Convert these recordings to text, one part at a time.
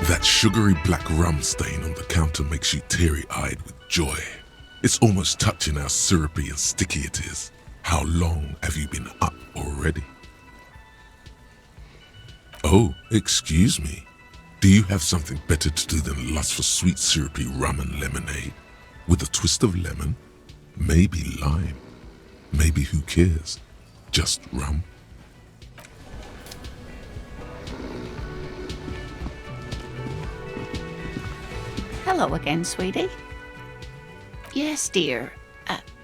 That sugary black rum stain on the counter makes you teary-eyed with joy. It's almost touching how syrupy and sticky it is. How long have you been up already? Oh, excuse me. Do you have something better to do than lust for sweet syrupy rum and lemonade? With a twist of lemon? Maybe lime. Maybe who cares? Just rum. Hello again, sweetie. Yes, dear.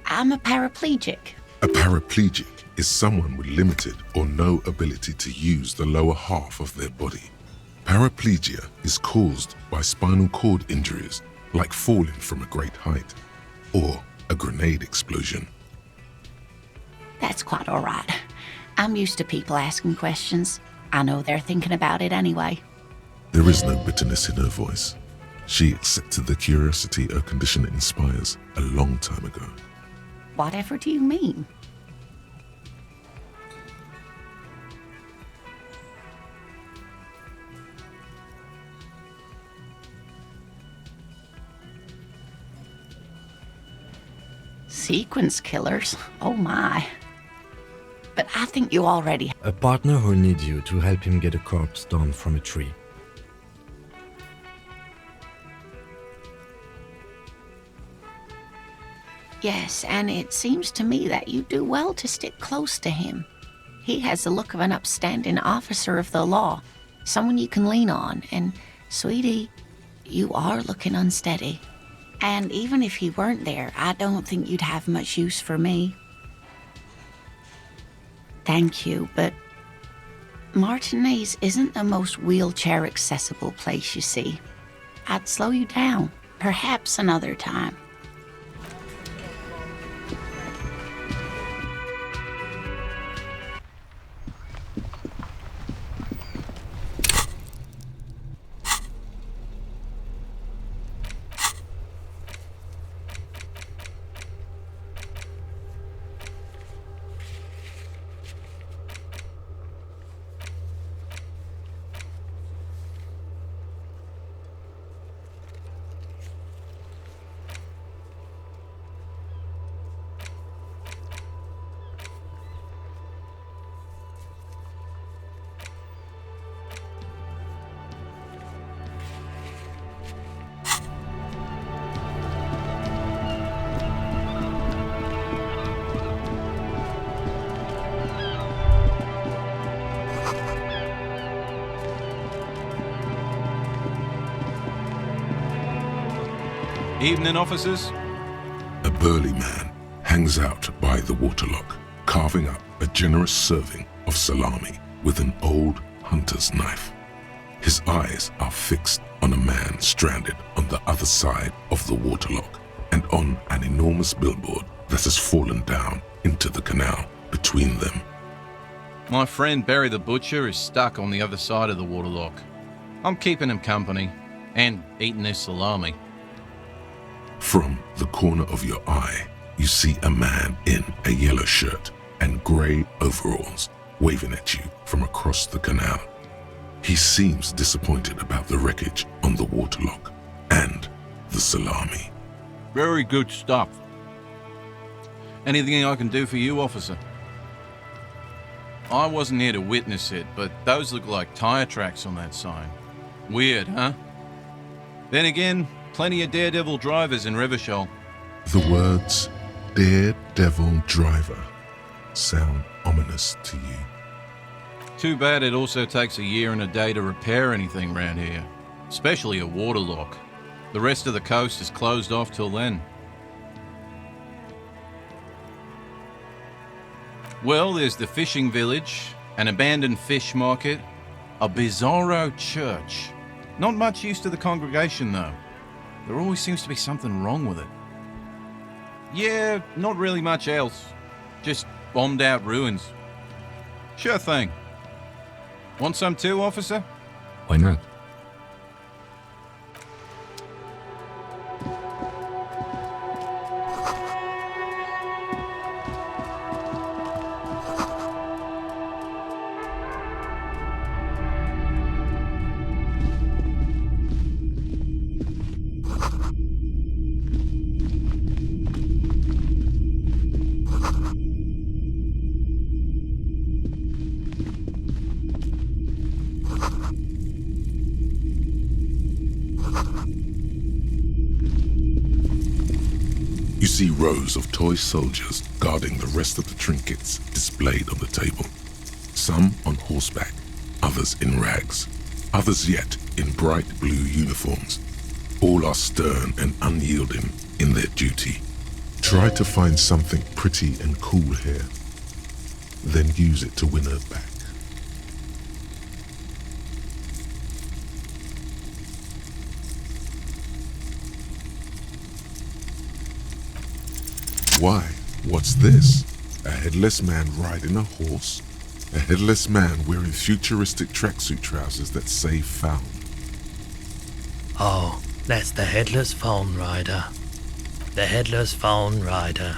I'm a paraplegic. A paraplegic is someone with limited or no ability to use the lower half of their body. Paraplegia is caused by spinal cord injuries, like falling from a great height, or a grenade explosion. That's quite all right. I'm used to people asking questions. I know they're thinking about it anyway. There is no bitterness in her voice. She accepted the curiosity her condition inspires a long time ago. Whatever do you mean? Sequence killers? Oh my. But I think you already... A partner who needs you to help him get a corpse down from a tree. Yes, and it seems to me that you do well to stick close to him. He has the look of an upstanding officer of the law, someone you can lean on, and, sweetie, you are looking unsteady. And even if he weren't there, I don't think you'd have much use for me. Thank you, but Martinez isn't the most wheelchair-accessible place, you see. I'd slow you down, perhaps another time. Evening, officers. A burly man hangs out by the waterlock, carving up a generous serving of salami with an old hunter's knife. His eyes are fixed on a man stranded on the other side of the waterlock and on an enormous billboard that has fallen down into the canal between them. My friend Barry the Butcher is stuck on the other side of the waterlock. I'm keeping him company and eating his salami. From the corner of your eye, you see a man in a yellow shirt and grey overalls waving at you from across the canal. He seems disappointed about the wreckage on the waterlock and the salami. Very good stuff. Anything I can do for you, officer? I wasn't here to witness it, but those look like tire tracks on that sign. Weird, huh? Then again, plenty of daredevil drivers in Rivershell. The words daredevil driver sound ominous to you. Too bad it also takes a year and a day to repair anything around here, especially a waterlock. The rest of the coast is closed off till then. Well, there's the fishing village, an abandoned fish market, a bizarro church. Not much use to the congregation, though. There always seems to be something wrong with it. Yeah, not really much else. Just bombed out ruins. Sure thing. Want some too, officer? Why not? You see rows of toy soldiers guarding the rest of the trinkets displayed on the table. Some on horseback, others in rags, others yet in bright blue uniforms. All are stern and unyielding in their duty. Try to find something pretty and cool here, then use it to win her back. Why, what's this? A headless man riding a horse? A headless man wearing futuristic tracksuit trousers that say found. Oh, that's the Headless Phone Rider. The Headless Phone Rider.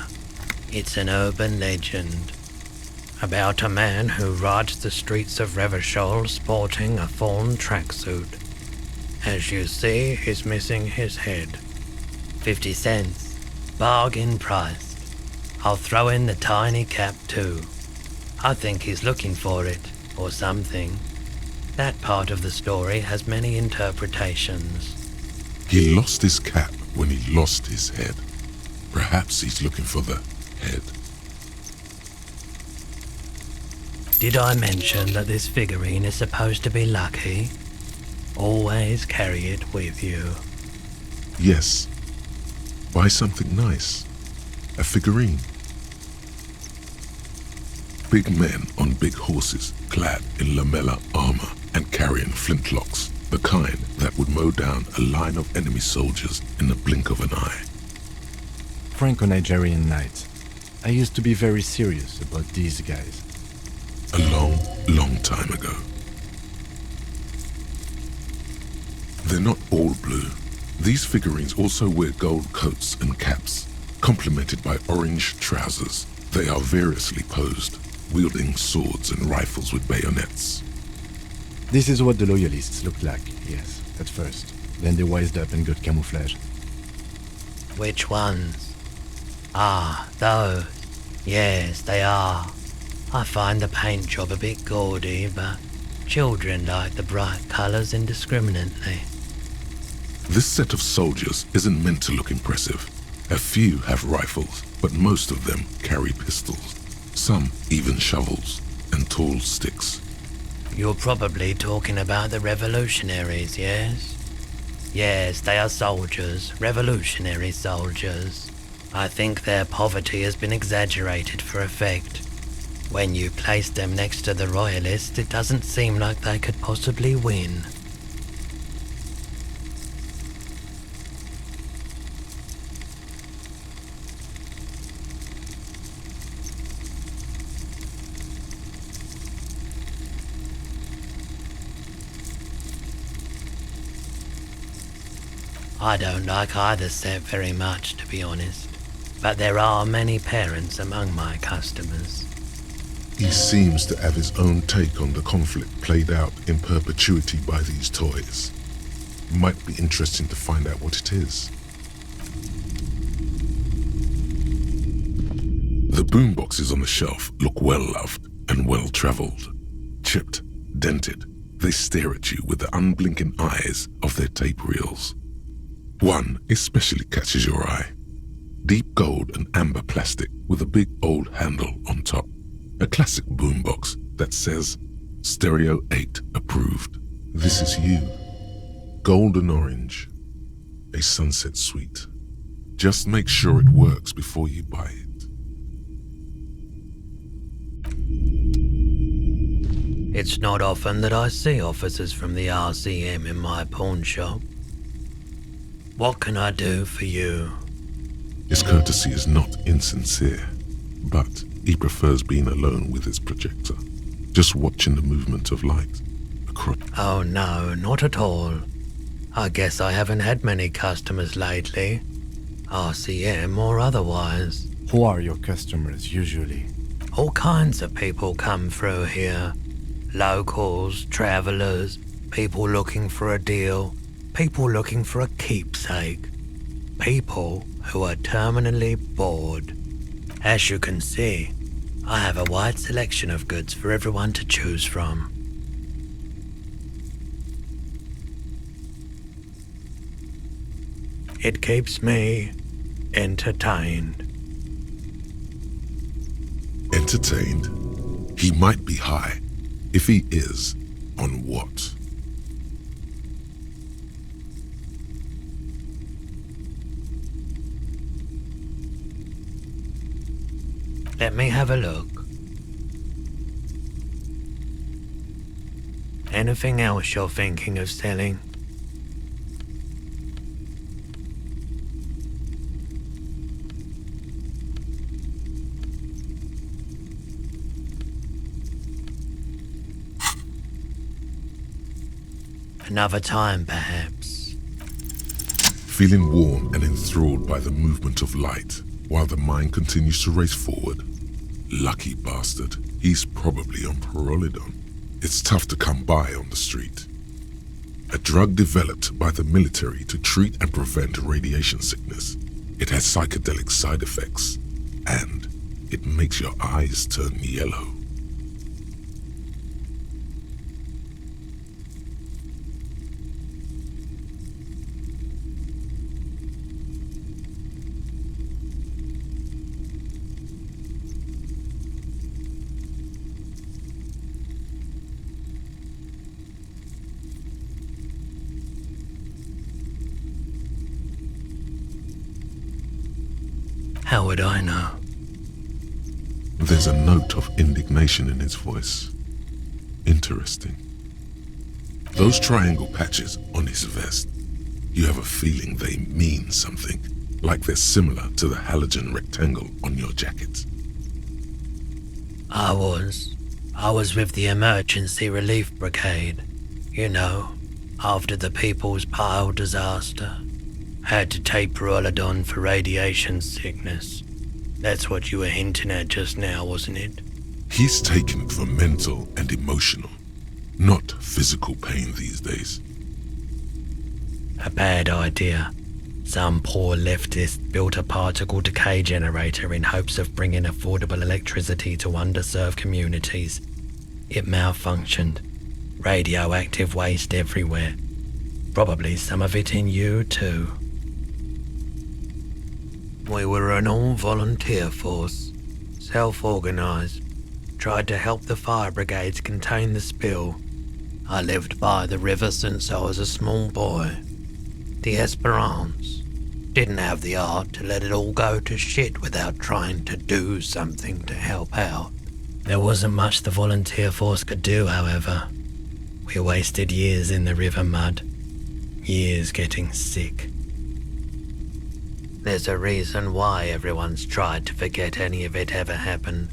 It's an urban legend about a man who rides the streets of Revachol sporting a fawn tracksuit. As you see, he's missing his head. 50 cents. Bargain priced. I'll throw in the tiny cap too. I think he's looking for it, or something. That part of the story has many interpretations. He lost his cap when he lost his head. Perhaps he's looking for the head. Did I mention that this figurine is supposed to be lucky? Always carry it with you. Yes. Buy something nice. A figurine. Big men on big horses, clad in lamella armor and carrying flintlocks, the kind that would mow down a line of enemy soldiers in the blink of an eye. Franco-Nigerian knight. I used to be very serious about these guys. A long, long time ago. They're not all blue. These figurines also wear gold coats and caps, complemented by orange trousers. They are variously posed, wielding swords and rifles with bayonets. This is what the loyalists looked like, yes, at first. Then they wised up and got camouflage. Which ones? Ah, those. Yes, they are. I find the paint job a bit gaudy, but children like the bright colours indiscriminately. This set of soldiers isn't meant to look impressive. A few have rifles, but most of them carry pistols. Some even shovels and tall sticks. You're probably talking about the revolutionaries, yes? Yes, they are soldiers, revolutionary soldiers. I think their poverty has been exaggerated for effect. When you place them next to the royalists, it doesn't seem like they could possibly win. I don't like either set very much, to be honest, but there are many parents among my customers. He seems to have his own take on the conflict played out in perpetuity by these toys. Might be interesting to find out what it is. The boomboxes on the shelf look well-loved and well-traveled. Chipped, dented, they stare at you with the unblinking eyes of their tape reels. One especially catches your eye. Deep gold and amber plastic with a big old handle on top. A classic boombox that says, Stereo 8 approved. This is you. Golden orange. A sunset suite. Just make sure it works before you buy it. It's not often that I see officers from the RCM in my pawn shop. What can I do for you? His courtesy is not insincere, but he prefers being alone with his projector, just watching the movement of light across. Oh no, not at all. I guess I haven't had many customers lately, RCM or otherwise. Who are your customers usually? All kinds of people come through here. Locals, travellers, people looking for a deal, people looking for a keepsake, people who are terminally bored. As you can see, I have a wide selection of goods for everyone to choose from. It keeps me entertained. Entertained? He might be high. If he is, on what? Let me have a look. Anything else you're thinking of selling? Another time, perhaps. Feeling warm and enthralled by the movement of light, while the mind continues to race forward. Lucky bastard, he's probably on Pyrrolidon. It's tough to come by on the street. A drug developed by the military to treat and prevent radiation sickness. It has psychedelic side effects, and it makes your eyes turn yellow. How would I know? There's a note of indignation in his voice. Interesting. Those triangle patches on his vest, you have a feeling they mean something, like they're similar to the halogen rectangle on your jacket. I was with the Emergency Relief Brigade. You know, after the People's Pile disaster. Had to take Pyrrolidon for radiation sickness. That's what you were hinting at just now, wasn't it? He's taken it for mental and emotional, not physical pain these days. A bad idea. Some poor leftist built a particle decay generator in hopes of bringing affordable electricity to underserved communities. It malfunctioned. Radioactive waste everywhere. Probably some of it in you too. We were an all-volunteer force, self-organised, tried to help the fire brigades contain the spill. I lived by the river since I was a small boy. The Esperance didn't have the art to let it all go to shit without trying to do something to help out. There wasn't much the volunteer force could do, however. We wasted years in the river mud, years getting sick. There's a reason why everyone's tried to forget any of it ever happened,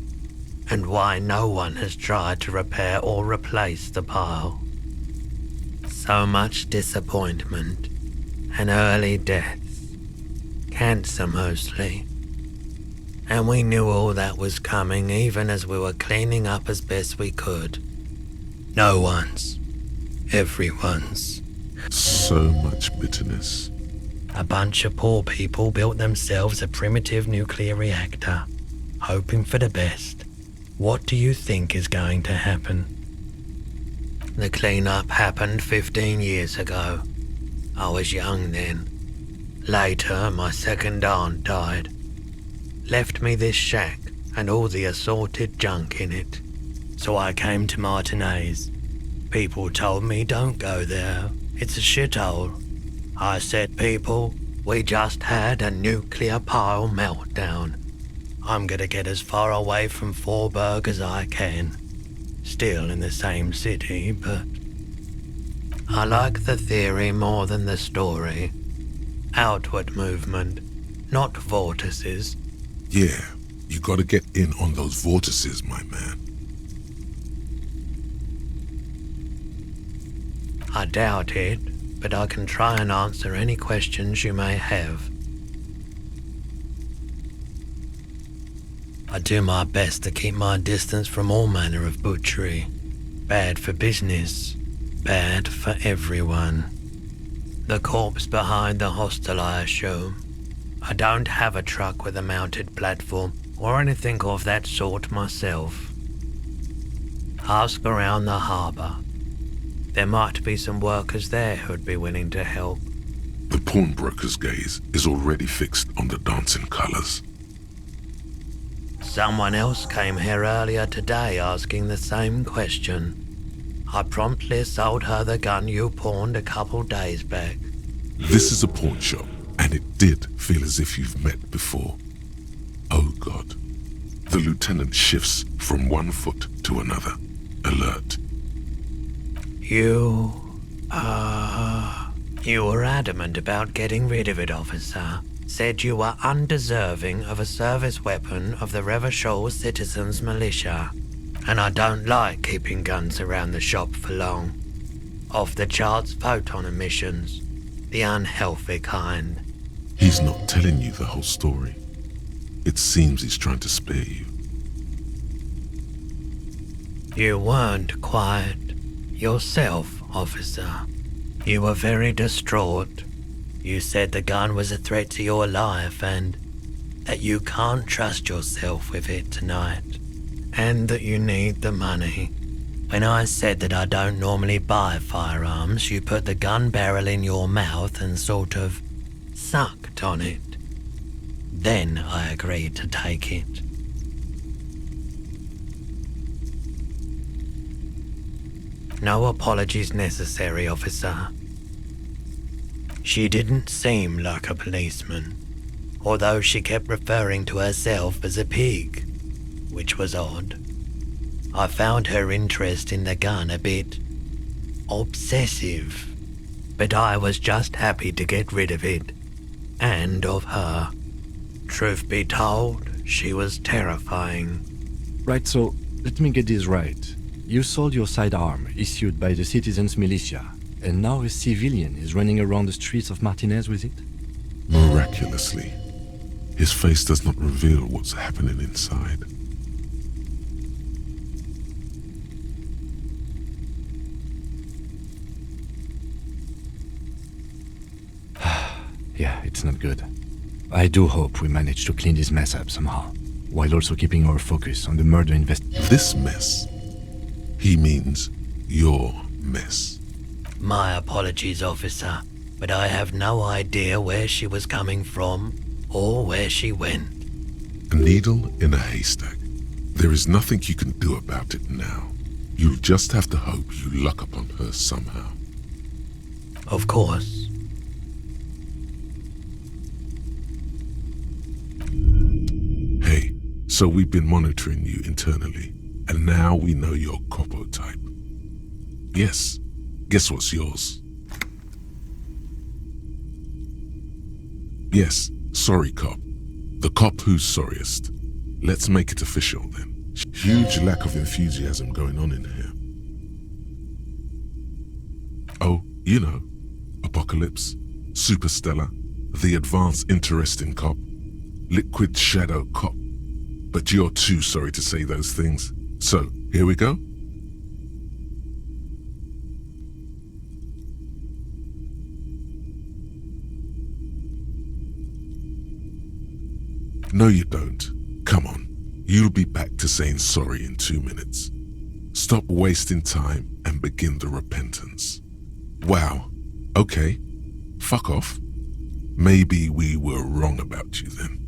and why no one has tried to repair or replace the pile. So much disappointment and early deaths, cancer mostly. And we knew all that was coming even as we were cleaning up as best we could. No one's, everyone's. So much bitterness. A bunch of poor people built themselves a primitive nuclear reactor, hoping for the best. What do you think is going to happen? The cleanup happened 15 years ago. I was young then. Later, my second aunt died. Left me this shack and all the assorted junk in it. So I came to Martinez. People told me don't go there. It's a shithole. I said, people, we just had a nuclear pile meltdown. I'm gonna get as far away from Forberg as I can. Still in the same city, but I like the theory more than the story. Outward movement, not vortices. Yeah, you gotta get in on those vortices, my man. I doubt it, but I can try and answer any questions you may have. I do my best to keep my distance from all manner of butchery. Bad for business, bad for everyone. The corpse behind the hostel, I assume. I don't have a truck with a mounted platform or anything of that sort myself. Ask around the harbour. There might be some workers there who'd be willing to help. The pawnbroker's gaze is already fixed on the dancing colors. Someone else came here earlier today asking the same question. I promptly sold her the gun you pawned a couple days back. This is a pawn shop, and it did feel as if you've met before. Oh God. The lieutenant shifts from one foot to another, alert. You were adamant about getting rid of it, officer. Said you were undeserving of a service weapon of the Revachol Citizens Militia. And I don't like keeping guns around the shop for long. Off-the-charts photon emissions. The unhealthy kind. He's not telling you the whole story. It seems he's trying to spare you. You weren't quite yourself, officer. You were very distraught. You said the gun was a threat to your life and that you can't trust yourself with it tonight. And that you need the money. When I said that I don't normally buy firearms, you put the gun barrel in your mouth and sort of sucked on it. Then I agreed to take it. No apologies necessary, officer. She didn't seem like a policeman, although she kept referring to herself as a pig, which was odd. I found her interest in the gun a bit obsessive, but I was just happy to get rid of it, and of her. Truth be told, she was terrifying. Right, so let me get this right. You sold your sidearm, issued by the Citizens Militia, and now a civilian is running around the streets of Martinez with it? Miraculously, his face does not reveal what's happening inside. Yeah, it's not good. I do hope we manage to clean this mess up somehow, while also keeping our focus on the murder investigation. This mess, he means your mess. My apologies, officer, but I have no idea where she was coming from or where she went. A needle in a haystack. There is nothing you can do about it now. You'll just have to hope you luck upon her somehow. Of course. Hey, so we've been monitoring you internally, and now we know your Copo type. Yes, guess what's yours? Yes, sorry cop. The cop who's sorriest. Let's make it official then. Huge lack of enthusiasm going on in here. Oh, you know, Apocalypse, Superstellar, the advanced interesting cop, Liquid Shadow cop. But you're too sorry to say those things. So, here we go. No, you don't. Come on. You'll be back to saying sorry in 2 minutes. Stop wasting time and begin the repentance. Wow. Okay. Fuck off. Maybe we were wrong about you then.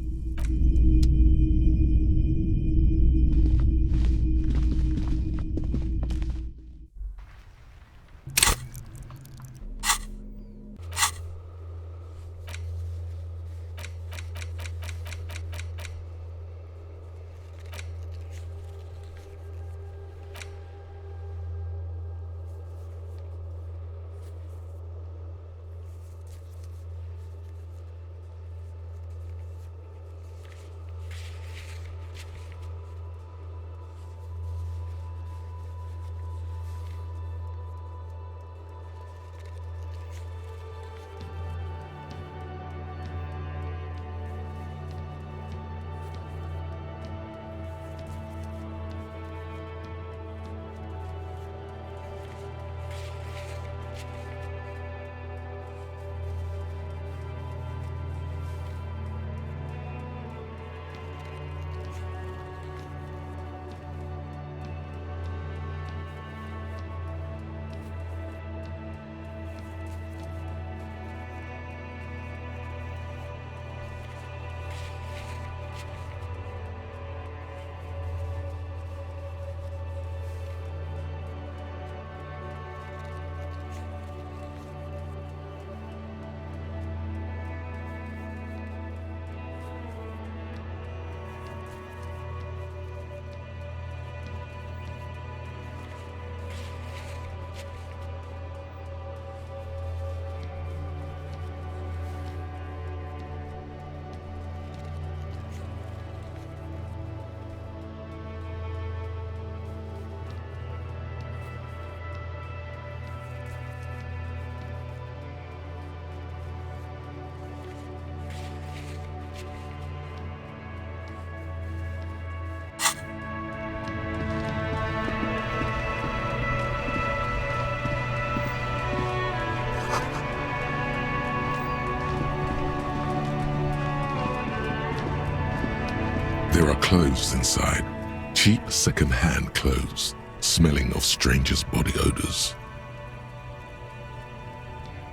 clothes inside. Cheap second-hand clothes, smelling of strangers' body odors.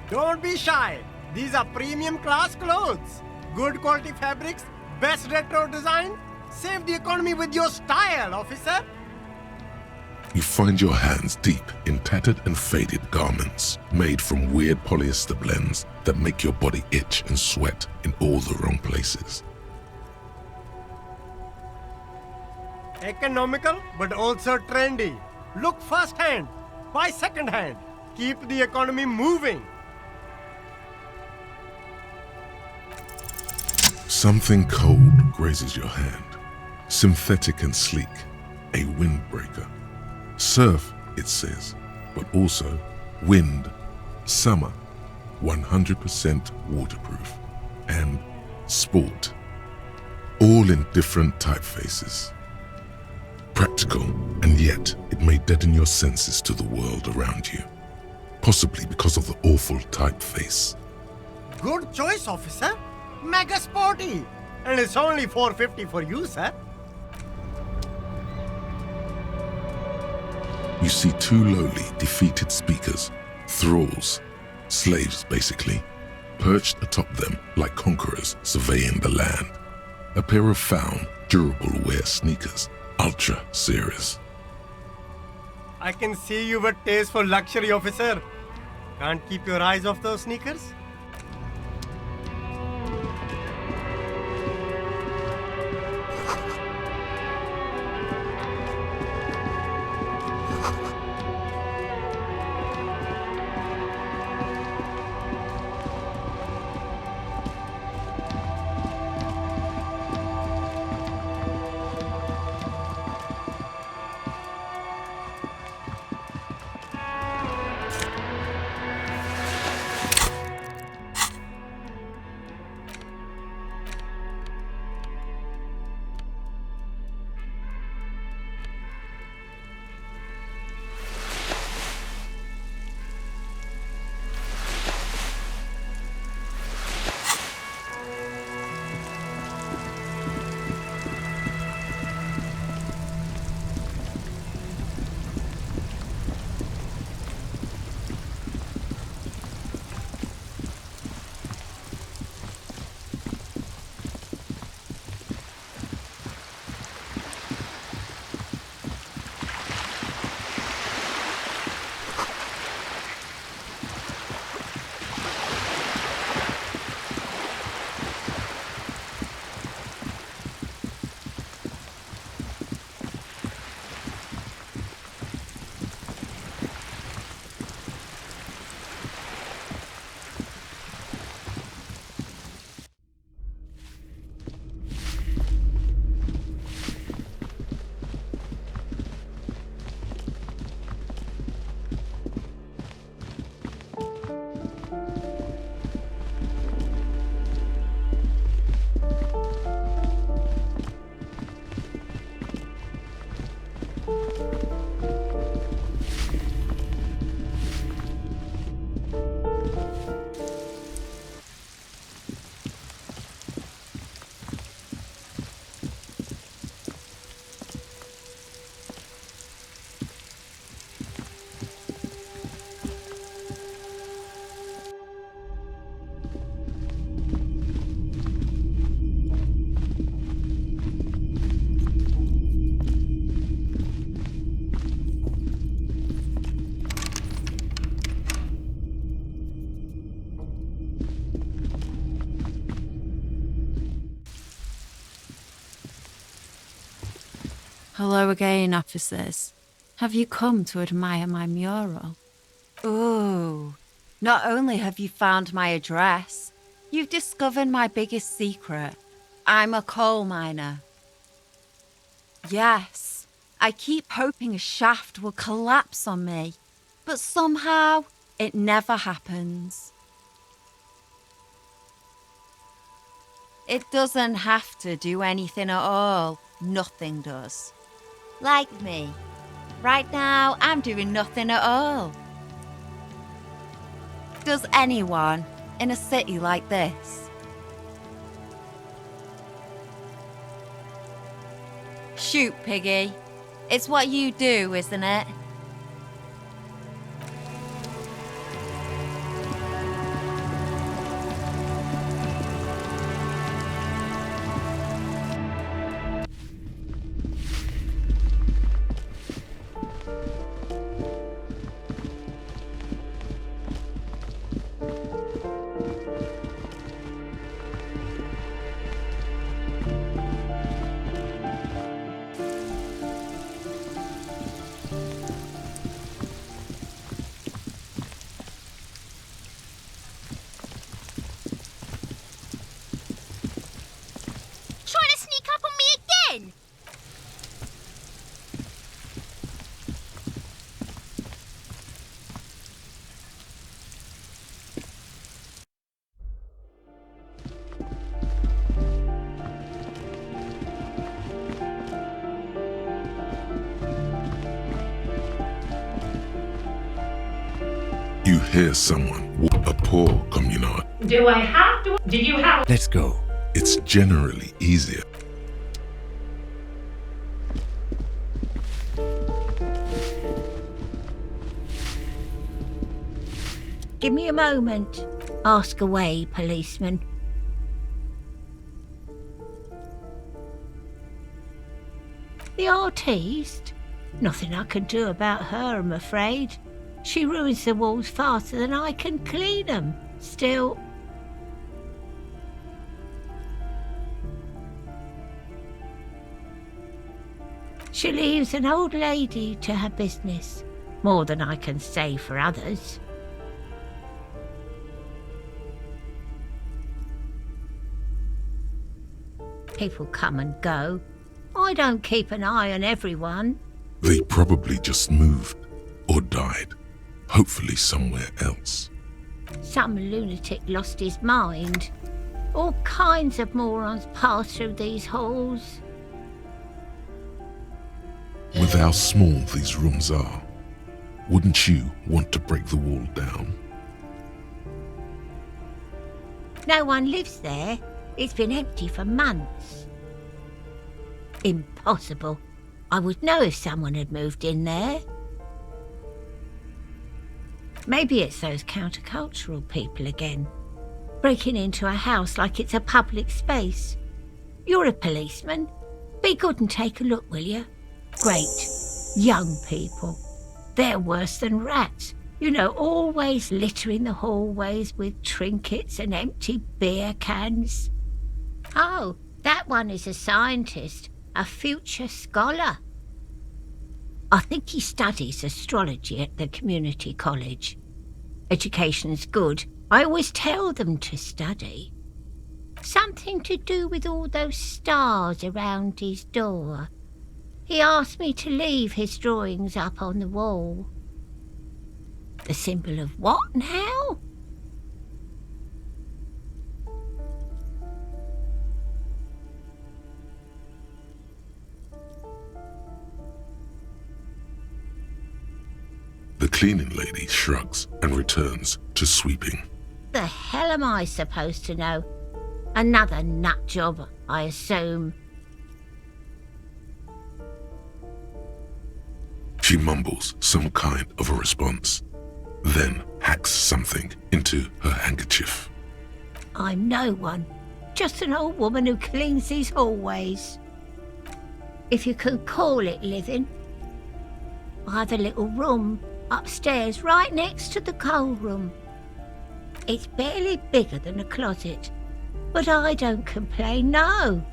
Don't be shy. These are premium class clothes. Good quality fabrics, best retro design. Save the economy with your style, officer. You find your hands deep in tattered and faded garments made from weird polyester blends that make your body itch and sweat in all the wrong places. Economical, but also trendy. Look first-hand, buy second-hand. Keep the economy moving. Something cold grazes your hand. Synthetic and sleek, a windbreaker. Surf, it says, but also wind, summer, 100% waterproof, and sport. All in different typefaces. Practical, and yet it may deaden your senses to the world around you. Possibly because of the awful typeface. Good choice, officer. Mega sporty. And it's only $4.50 for you, sir. You see two lowly, defeated speakers, thralls, slaves basically, perched atop them like conquerors surveying the land. A pair of found, durable wear sneakers, ultra serious. I can see you've a taste for luxury, officer. Can't keep your eyes off those sneakers? Hello again, officers. Have you come to admire my mural? Ooh, not only have you found my address, you've discovered my biggest secret. I'm a coal miner. Yes, I keep hoping a shaft will collapse on me, but somehow it never happens. It doesn't have to do anything at all. Nothing does. Like me. Right now, I'm doing nothing at all. Does anyone in a city like this? Shoot, Piggy. It's what you do, isn't it? Trying to sneak up on me again? You hear someone, a poor communard. Do I have to? Do you have? Let's go. It's generally easier. Give me a moment. Ask away, policeman. The artiste? Nothing I can do about her, I'm afraid. She ruins the walls faster than I can clean them. Still... She leaves an old lady to her business. More than I can say for others. People come and go. I don't keep an eye on everyone. They probably just moved or died, hopefully somewhere else. Some lunatic lost his mind. All kinds of morons pass through these halls. With how small these rooms are, wouldn't you want to break the wall down? No one lives there. It's been empty for months. Impossible. I would know if someone had moved in there. Maybe it's those countercultural people again, breaking into a house like it's a public space. You're a policeman. Be good and take a look, will you? Great. Young people. They're worse than rats. You know, always littering the hallways with trinkets and empty beer cans. Oh, that one is a scientist, a future scholar. I think he studies astrology at the community college. Education's good. I always tell them to study. Something to do with all those stars around his door. He asked me to leave his drawings up on the wall. The symbol of what now? The cleaning lady shrugs and returns to sweeping. The hell am I supposed to know? Another nut job, I assume. She mumbles some kind of a response, then hacks something into her handkerchief. I'm no one, just an old woman who cleans these hallways. If you can call it living. I have a little room upstairs right next to the coal room. It's barely bigger than a closet, but I don't complain, no.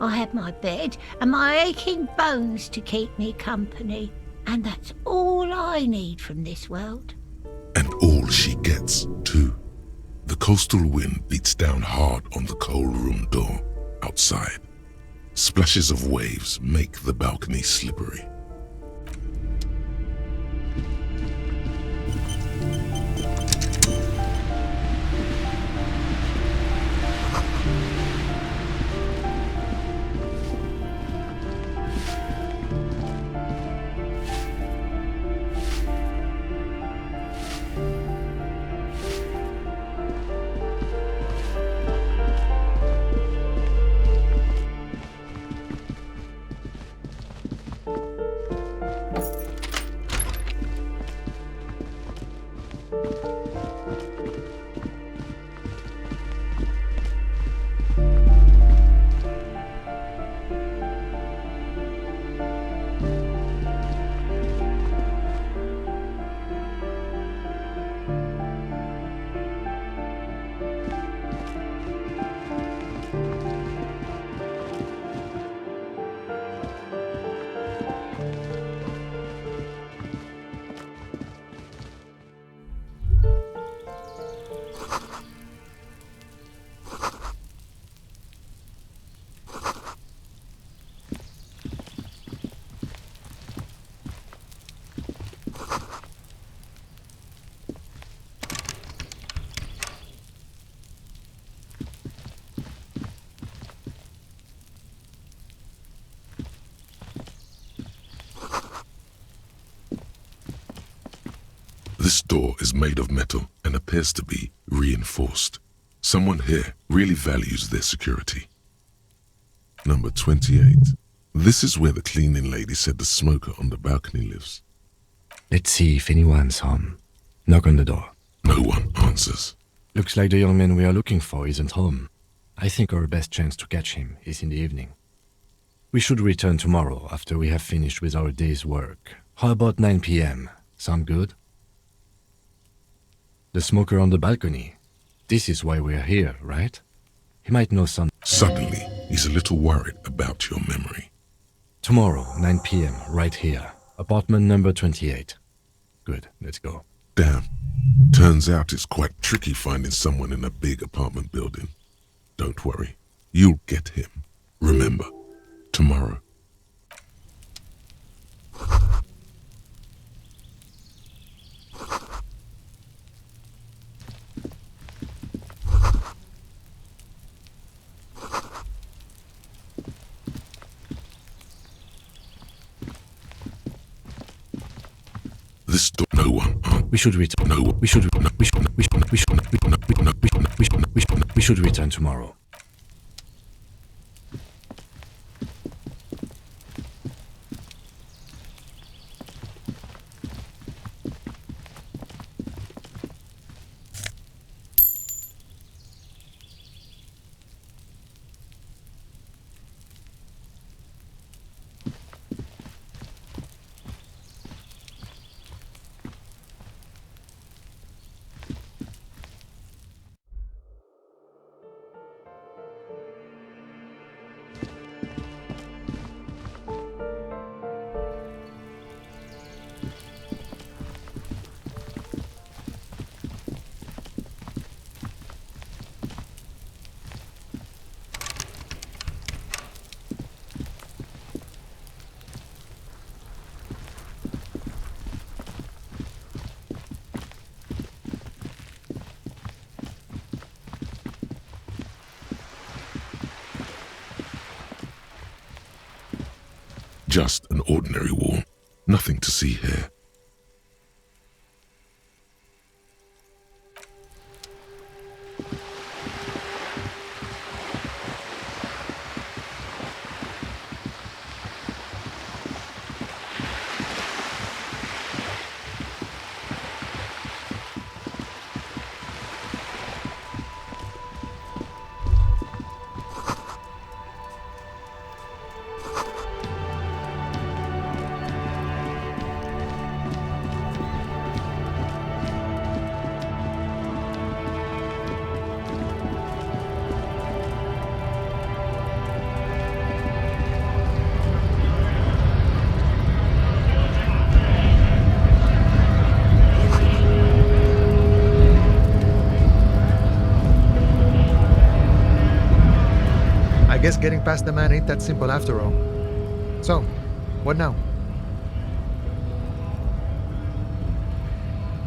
I have my bed and my aching bones to keep me company, and that's all I need from this world. And all she gets, too. The coastal wind beats down hard on the coal room door outside. Splashes of waves make the balcony slippery. This door is made of metal and appears to be reinforced. Someone here really values their security. Number 28. This is where the cleaning lady said the smoker on the balcony lives. Let's see if anyone's home. Knock on the door. No one answers. Looks like the young man we are looking for isn't home. I think our best chance to catch him is in the evening. We should return tomorrow after we have finished with our day's work. How about 9 p.m.? Sound good? The smoker on the balcony. This is why we're here, right? He might know some. Suddenly, he's a little worried about your memory. Tomorrow, 9 p.m., right here. Apartment number 28. Good, let's go. Damn. Turns out it's quite tricky finding someone in a big apartment building. Don't worry. You'll get him. Remember, tomorrow. This door, no one. We should return. No one. We should return tomorrow. Just an ordinary wall. Nothing to see here. I guess getting past the man ain't that simple after all. So, what now?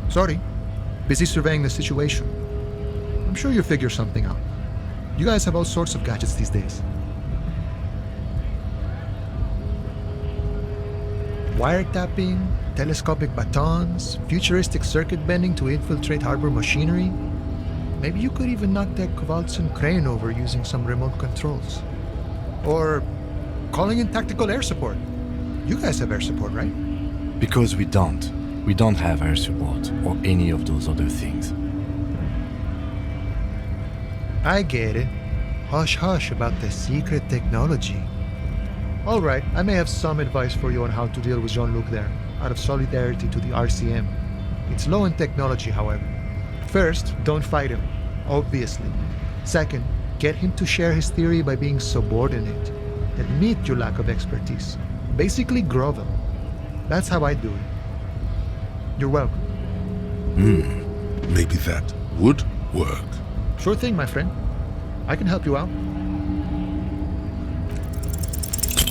Sorry. Busy surveying the situation. I'm sure you'll figure something out. You guys have all sorts of gadgets these days. Wiretapping, telescopic batons, futuristic circuit bending to infiltrate harbor machinery. Maybe you could even knock that Kowalson crane over using some remote controls. Or calling in tactical air support. You guys have air support, right? Because we don't. We don't have air support or any of those other things. I get it. Hush hush about the secret technology. Alright, I may have some advice for you on how to deal with Jean-Luc there, out of solidarity to the RCM. It's low in technology, however. First, don't fight him, obviously. Second, get him to share his theory by being subordinate. Admit your lack of expertise. Basically grovel. That's how I do it. You're welcome. Maybe that would work. Sure thing, my friend. I can help you out.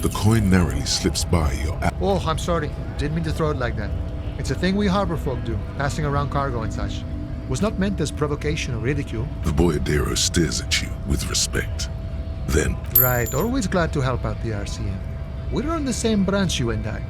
The coin narrowly slips by your Oh, I'm sorry. Didn't mean to throw it like that. It's a thing we harbor folk do, passing around cargo and such. Was not meant as provocation or ridicule. The boyardero stares at you with respect. Then, Right, always glad to help out the RCM. We're on the same branch, you and I.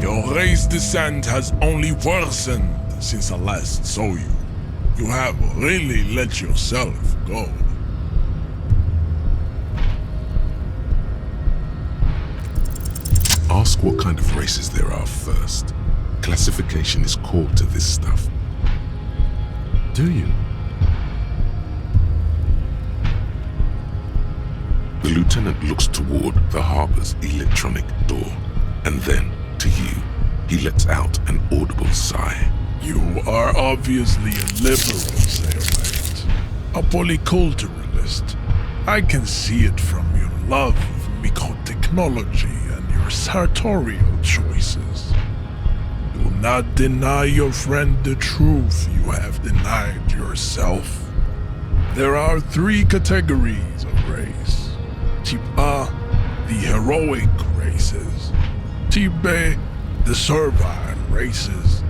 Your race descent has only worsened since I last saw you. You have really let yourself go. ask what kind of races there are first. Classification is core to this stuff. Do you? The lieutenant looks toward the harbor's electronic door, and then, to you, he lets out an audible sigh. You are obviously a liberal, Sailmate. A polyculturalist. I can see it from your love of microtechnology and your sartorial choices. Do not deny your friend the truth you have denied yourself. There are 3 categories of race. Type A, the heroic races. Type B, the servile races.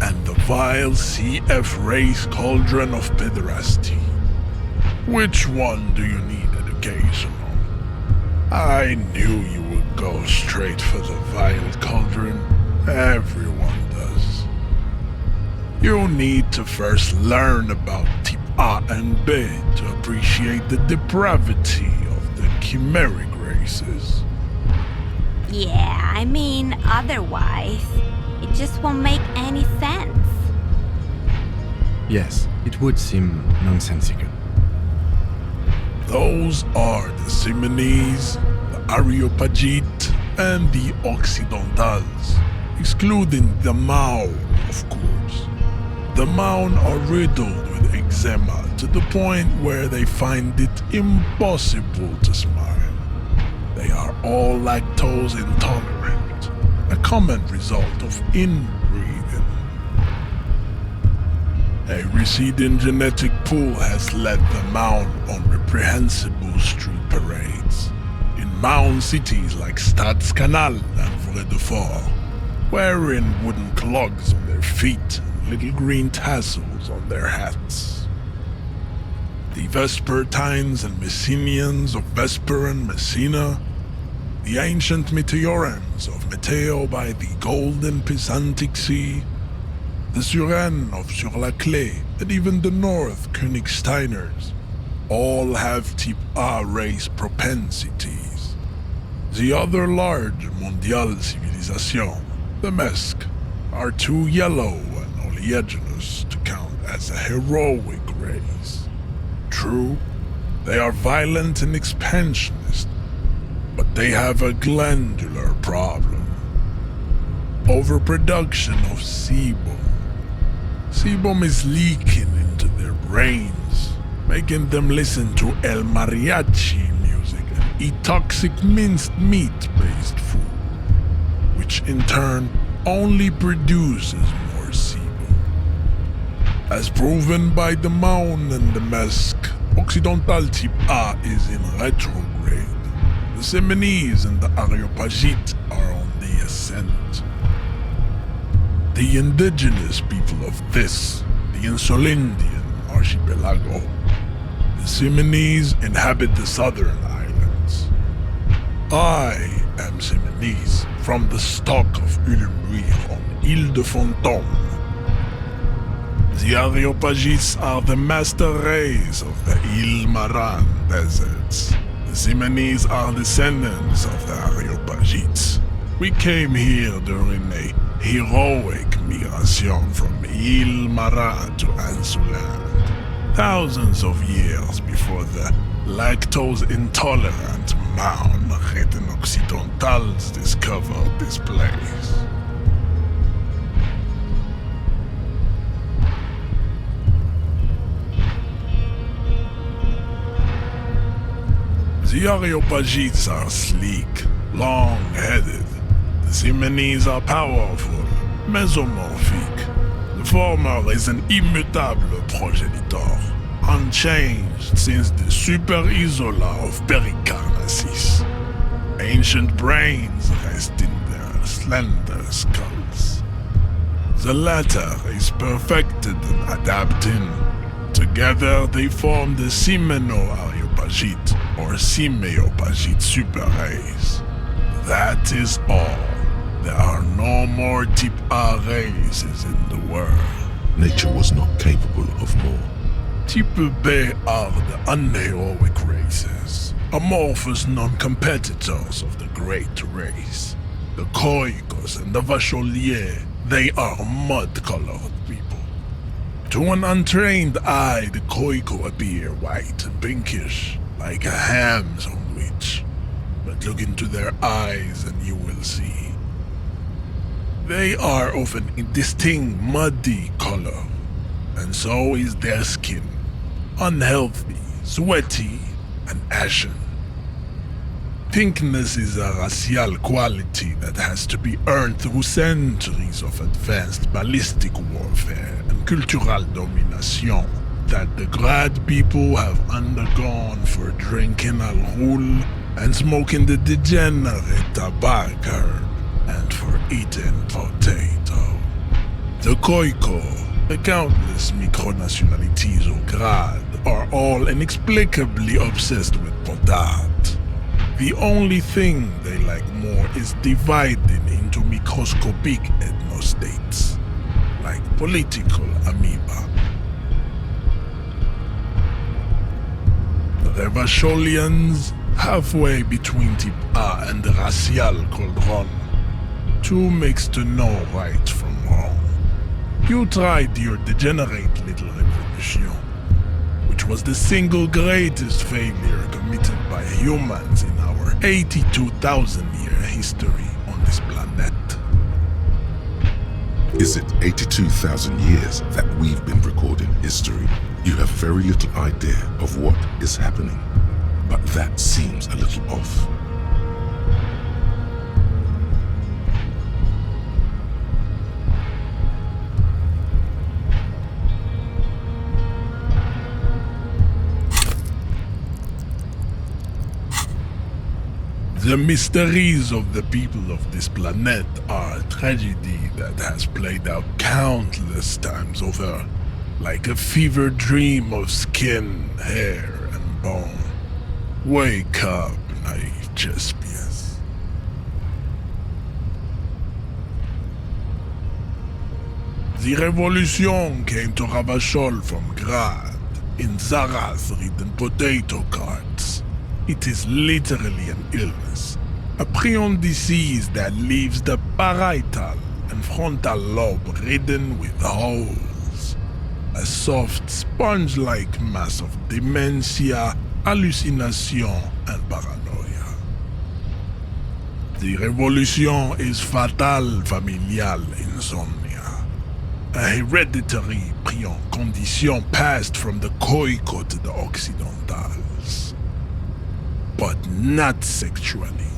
And the vile CF race cauldron of pederasty. Which one do you need education on? I knew you would go straight for the vile cauldron. Everyone does. You need to first learn about Type A and B to appreciate the depravity of the chimeric races. Yeah, I mean, otherwise, it just won't make any sense. Yes, it would seem nonsensical. Those are the Simonese, the Areopagite, and the Occidentals, excluding the Maun, of course. The Maun are riddled with eczema to the point where they find it impossible to smile. They are all lactose intolerant, a common result of inbreeding. A receding genetic pool has led the Maun on reprehensible street parades in Maun cities like Stadskanal and Vredefort, wearing wooden clogs on their feet and little green tassels on their hats. The Vespertines and Messenians of Vesper and Messina, the ancient Meteorans of Meteo by the golden Pisantic Sea, the Suren of Sur-la-Clé, and even the North Königsteiners, all have Type A race propensities. The other large Mondial civilization, the Mesk, are too yellow and oleaginous to count as a heroic race. True, they are violent and expansionist, but they have a glandular problem. Overproduction of sebum. Sebum is leaking into their brains, making them listen to El Mariachi music and eat toxic minced meat-based food, which in turn only produces more sebum. As proven by the Maun and the Mesk, Occidental Type A is in retrograde. The Simonese and the Areopagite are on the ascent. The indigenous people of this, the Insulindian archipelago, Simonese inhabit the southern islands. I am Simonese, from the stock of Ulumbuir on Île de Fantôme. The Areopagites are the master race of the Île Maran deserts. The Simonese are descendants of the Areopagites. We came here during a heroic migration from Île Maran to Ansuland, thousands of years before the lactose-intolerant Maun Occidentals discovered this place. The Areopagites are sleek, long-headed. The Simonese are powerful, mesomorphic. The former is an immutable progenitor, unchanged since the Super Isola of Pericarnassus. Ancient brains rest in their slender skulls. The latter is perfected and adapting. Together they form the Simeno-Areopagite or Simeopagite super race. That is all. There are no more type A races in the world. Nature was not capable of more. Type B are the unheroic races, amorphous non-competitors of the great race. The Khoikos and the Vacholier, they are mud-colored people. To an untrained eye, the Khoiko appear white and pinkish, like a ham sandwich. But look into their eyes and you will see. They are of an indistinct muddy color, and so is their skin. Unhealthy, sweaty, and ashen. Pinkness is a racial quality that has to be earned through centuries of advanced ballistic warfare and cultural domination that the Grad people have undergone for drinking al ghul and smoking the degenerate tobacco herb and for eating potato. The Khoiko, the countless micronationalities of Grad, are all inexplicably obsessed with potat. The only thing they like more is dividing into microscopic ethnostates, like political amoeba. The Vacholians, halfway between type A and the racial cauldron, two makes to know right from wrong. You tried your degenerate little revolution, which was the single greatest failure committed by humans in our 82,000-year history on this planet. Is it 82,000 years that we've been recording history? You have very little idea of what is happening, but that seems a little off. The mysteries of the people of this planet are a tragedy that has played out countless times over, like a fever dream of skin, hair, and bone. Wake up, naive Chespius. The revolution came to Ravachol from Grad in Zaraz-ridden potato carts. It is literally an illness, a prion disease that leaves the parietal and frontal lobe ridden with holes. A soft, sponge-like mass of dementia, hallucination, and paranoia. The revolution is fatal familial insomnia, a hereditary prion condition passed from the Khoiko to the Occidentals. But not sexually.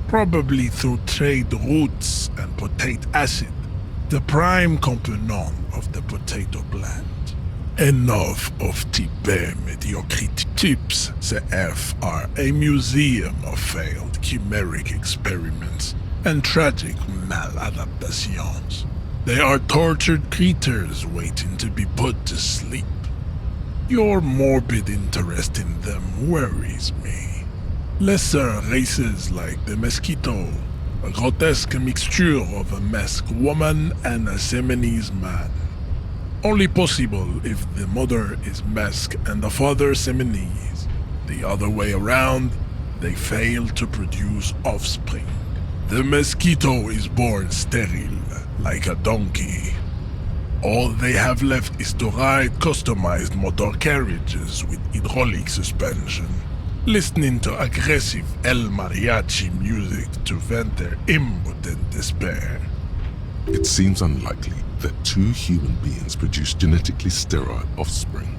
Probably through trade routes and potate acid, the prime component of the potato plant. Enough of type mediocrity tips. The F are a museum of failed chimeric experiments and tragic maladaptations. They are tortured creatures waiting to be put to sleep. Your morbid interest in them worries me. Lesser races like the Mosquito, a grotesque mixture of a masked woman and a Seminese man. Only possible if the mother is masked and the father Seminese. The other way around, they fail to produce offspring. The Mosquito is born sterile, like a donkey. All they have left is to ride customized motor carriages with hydraulic suspension, listening to aggressive El Mariachi music to vent their impotent despair. It seems unlikely that two human beings produce genetically sterile offspring.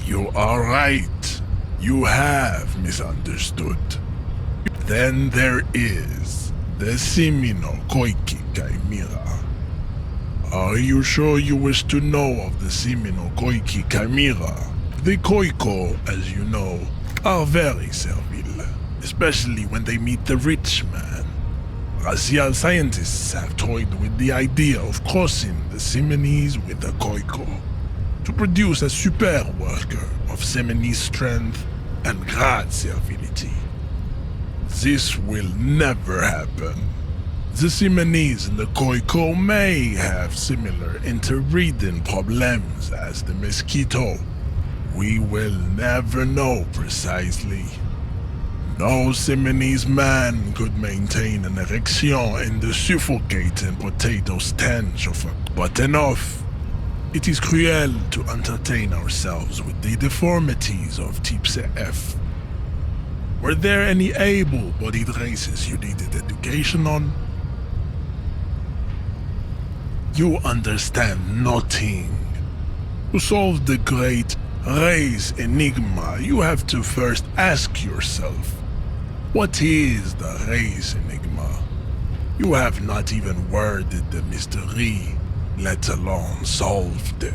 You are right. You have misunderstood. Then there is the Simino Koiki Chimera. Are you sure you wish to know of the Simino Koiki Chimera? The Koiko, as you know, are very servile, especially when they meet the rich man. Racial scientists have toyed with the idea of crossing the Simonese with the Koiko to produce a super worker of Seminese strength and great servility. This will never happen. The Simonese and the Koiko may have similar interbreeding problems as the Mosquito. We will never know precisely. No Simonese man could maintain an erection in the suffocating potato stench of a... But enough. It is cruel to entertain ourselves with the deformities of Type F. Were there any able-bodied races you needed education on? You understand nothing. To solve the great race enigma, you have to first ask yourself, what is the race enigma? You have not even worded the mystery, let alone solved it.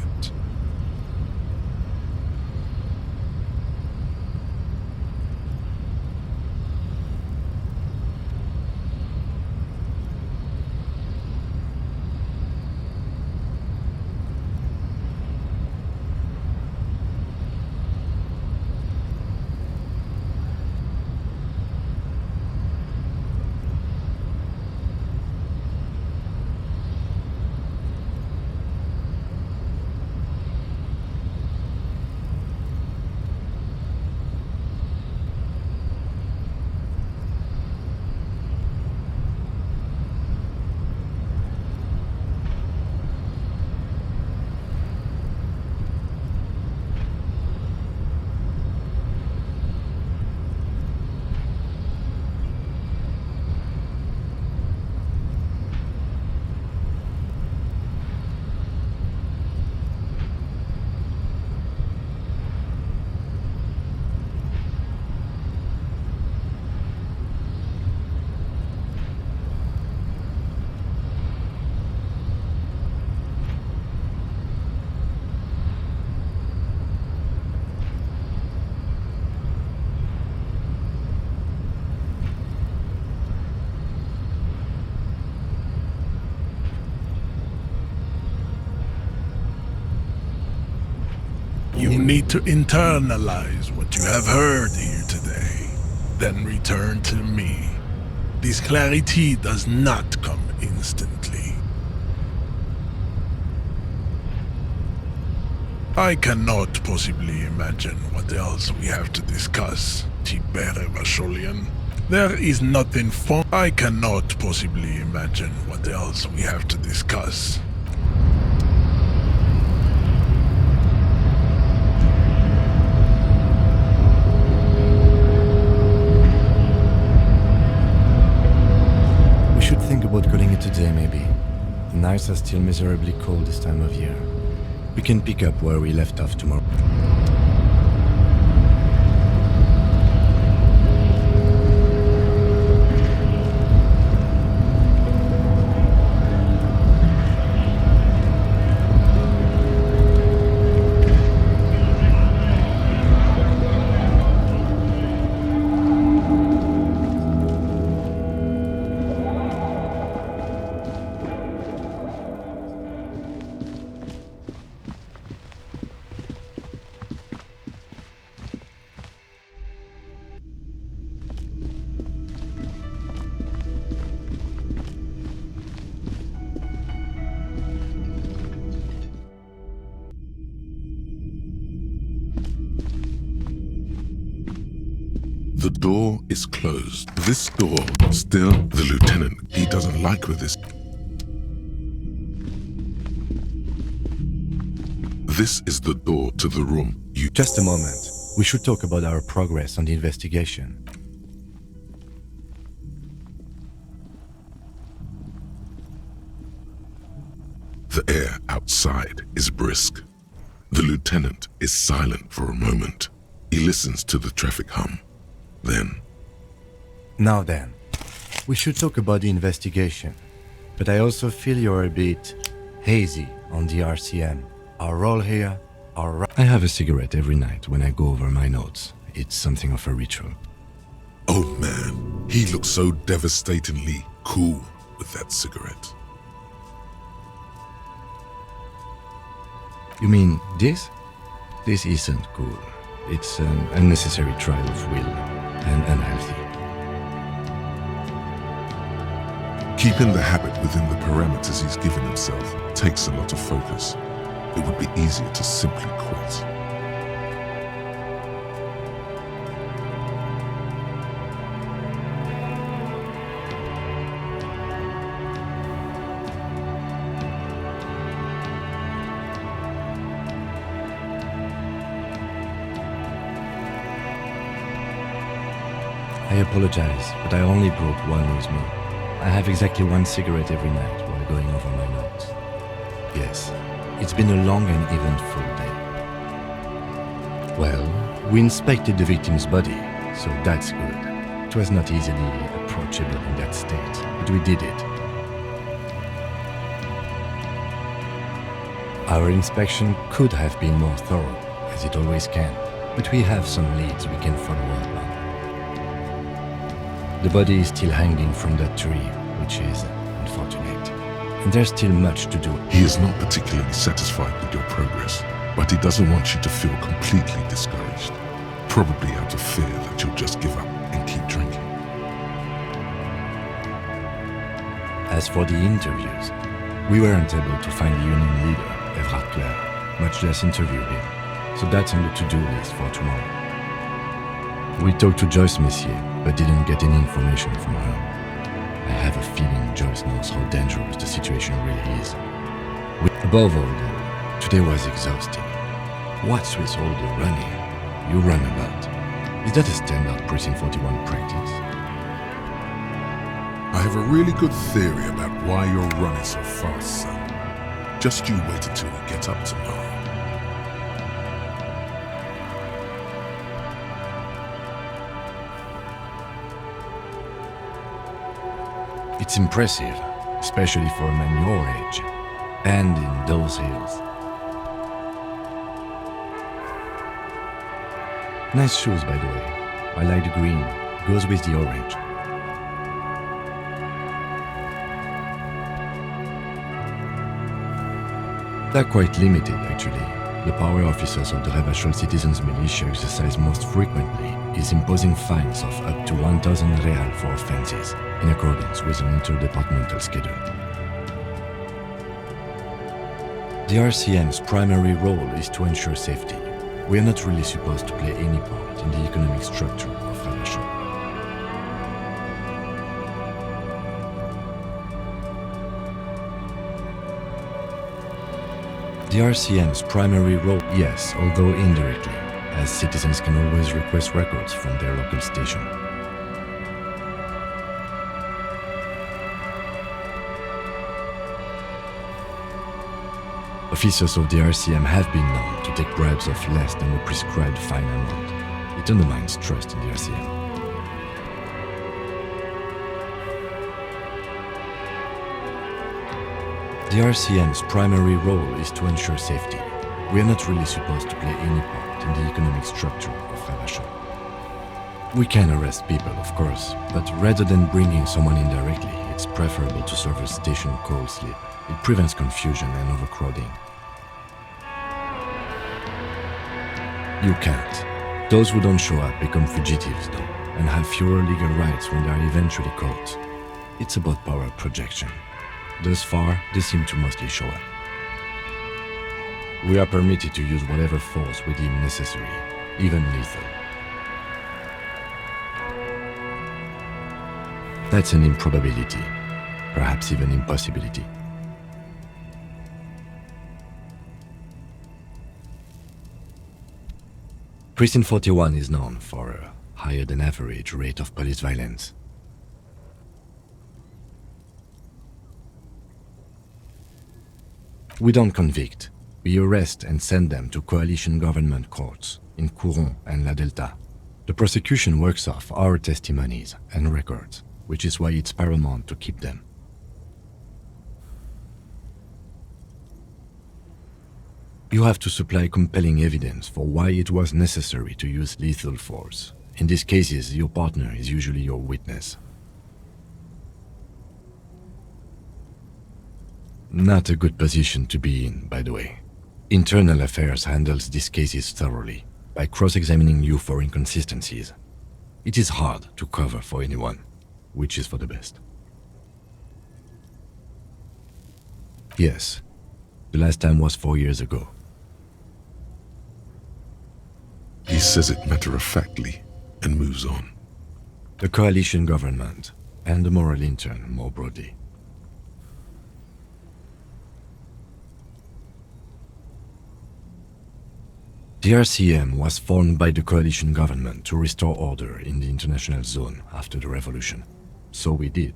You need to internalize what you have heard here today, then return to me. This clarity does not come instantly. I cannot possibly imagine what else we have to discuss, Tibere Vasholian. There is nothing fun. I cannot possibly imagine what else we have to discuss. We should think about calling it a day, maybe. The nights are still miserably cold this time of year. We can pick up where we left off tomorrow. The door is closed. This door, still, the lieutenant, he doesn't like with this. This is the door to the room. Just a moment. We should talk about our progress on the investigation. The air outside is brisk. The lieutenant is silent for a moment. He listens to the traffic hum. Then, Now then, we should talk about the investigation. But I also feel you're a bit hazy on the RCM. Our role here, I have a cigarette every night when I go over my notes. It's something of a ritual. oh man, he looks so devastatingly cool with that cigarette. You mean this? This isn't cool. It's an unnecessary trial of will and unhealthy. Keeping the habit within the parameters he's given himself takes a lot of focus. It would be easier to simply quit. I apologize, but I only brought one with me. I have exactly one cigarette every night while going over my notes. Yes, it's been a long and eventful day. Well, we inspected the victim's body, so that's good. It was not easily approachable in that state, but we did it. Our inspection could have been more thorough, as it always can, but we have some leads we can follow up on. The body is still hanging from that tree, which is unfortunate. And there's still much to do. He is not particularly satisfied with your progress, but he doesn't want you to feel completely discouraged. Probably out of fear that you'll just give up and keep drinking. As for the interviews, we weren't able to find the union leader, Everard Clare, much less interview him. So that's on the to-do list for tomorrow. We talked to Joyce Messier, but didn't get any information from her. I have a feeling Joyce knows how dangerous the situation really is. Above all, though, today was exhausting. What's with all the running? You run a lot. Is that a standard Precinct 41 practice? I have a really good theory about why you're running so fast, son. Just you wait until we get up tomorrow. It's impressive, especially for a man your age, and in those hills. Nice shoes, by the way. I like the green. Goes with the orange. They're quite limited, actually. The power officers of the Revachol Citizens Militia exercise most frequently is imposing fines of up to 1,000 real for offenses, in accordance with an interdepartmental schedule. The RCM's primary role is to ensure safety. We are not really supposed to play any part in the economic structure of Revachol. The RCM's primary role, yes, although indirectly, as citizens can always request records from their local station. Officers of the RCM have been known to take bribes of less than the prescribed fine amount. It undermines trust in the RCM. The RCM's primary role is to ensure safety. We are not really supposed to play any part in the economic structure of Revachol. We can arrest people, of course, but rather than bringing someone in directly, it's preferable to serve a station call slip. It prevents confusion and overcrowding. You can't. Those who don't show up become fugitives, though, and have fewer legal rights when they are eventually caught. It's about power projection. Thus far, they seem to mostly show up. We are permitted to use whatever force we deem necessary, even lethal. That's an improbability, perhaps even impossibility. Precinct 41 is known for a higher than average rate of police violence. We don't convict. We arrest and send them to coalition government courts in Couronne and La Delta. The prosecution works off our testimonies and records, which is why it's paramount to keep them. You have to supply compelling evidence for why it was necessary to use lethal force. In these cases, your partner is usually your witness. Not a good position to be in, by the way. Internal Affairs handles these cases thoroughly, by cross-examining you for inconsistencies. It is hard to cover for anyone, which is for the best. Yes, the last time was 4 years ago. He says it matter-of-factly and moves on. The coalition government and the moral intern more broadly. The RCM was formed by the coalition government to restore order in the international zone after the revolution. So we did.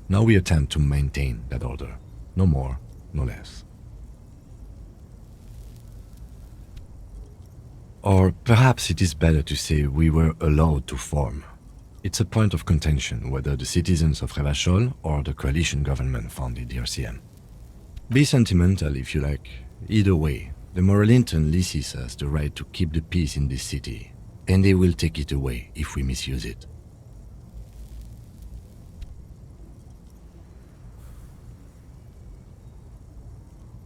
Now we attempt to maintain that order. No more, no less. Or perhaps it is better to say we were allowed to form. It's a point of contention whether the citizens of Revachol or the coalition government founded the RCM. Be sentimental if you like. Either way, the moral intern leases us the right to keep the peace in this city, and they will take it away if we misuse it.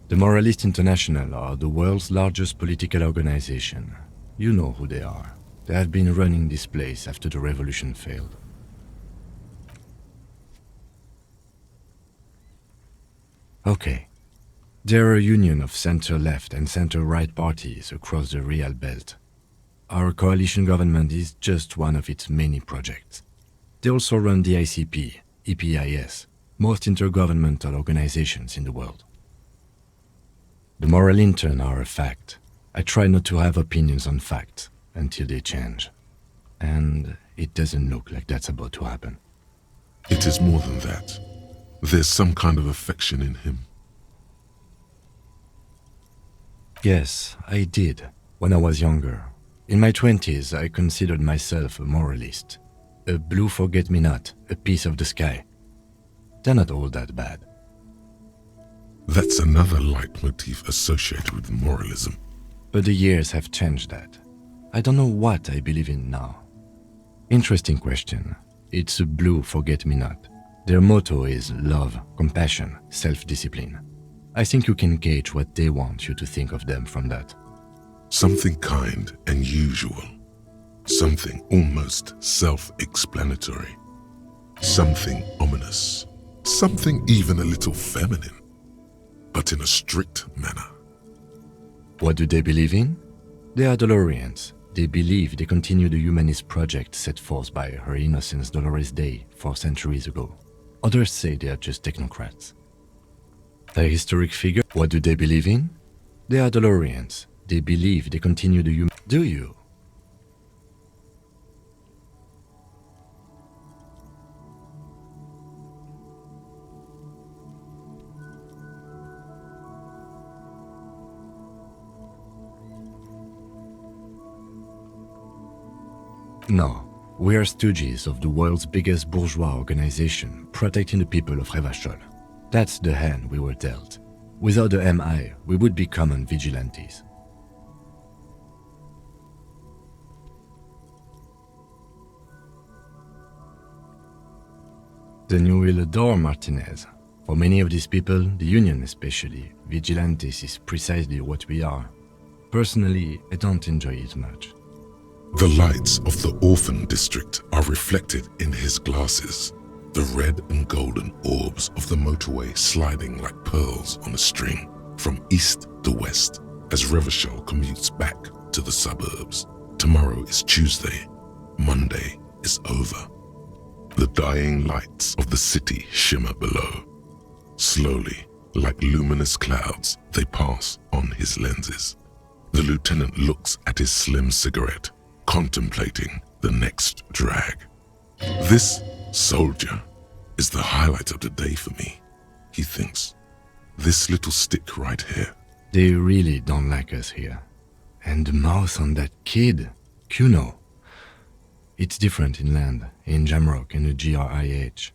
The Moralist International are the world's largest political organization. You know who they are. They have been running this place after the revolution failed. Okay. They're a union of center-left and center-right parties across the Real Belt. Our coalition government is just one of its many projects. They also run the ICP, EPIS, most intergovernmental organizations in the world. The moral intern are a fact. I try not to have opinions on facts until they change. And it doesn't look like that's about to happen. It is more than that. There's some kind of affection in him. Yes, I did, when I was younger. In my 20s, I considered myself a moralist. A blue forget-me-not, a piece of the sky. They're not all that bad. That's another leitmotif associated with moralism. But the years have changed that. I don't know what I believe in now. Interesting question. It's a blue forget-me-not. Their motto is love, compassion, self-discipline. I think you can gauge what they want you to think of them from that. Something kind and usual. Something almost self-explanatory. Something ominous. Something even a little feminine, but in a strict manner. What do they believe in? They are Dolorians. They believe they continue the humanist project set forth by Her Innocence Dolores Day 4 centuries ago. Others say they are just technocrats. A historic figure? What do they believe in? They are Dolorians. They believe they continue the human... Do you? No, we are stooges of the world's biggest bourgeois organization protecting the people of Revachol. That's the hand we were dealt. Without the MI, we would be common vigilantes. Then you will adore Martinez. For many of these people, the Union especially, vigilantes is precisely what we are. Personally, I don't enjoy it much. The lights of the orphan district are reflected in his glasses, the red and golden orbs of the motorway sliding like pearls on a string from east to west as Revachol commutes back to the suburbs. Tomorrow is Tuesday. Monday is over. The dying lights of the city shimmer below. Slowly, like luminous clouds, they pass on his lenses. The lieutenant looks at his slim cigarette, contemplating the next drag. This soldier is the highlight of the day for me, he thinks. This little stick right here. They really don't like us here. And the mouth on that kid, Kuno. It's different inland, in Jamrock and the GRIH.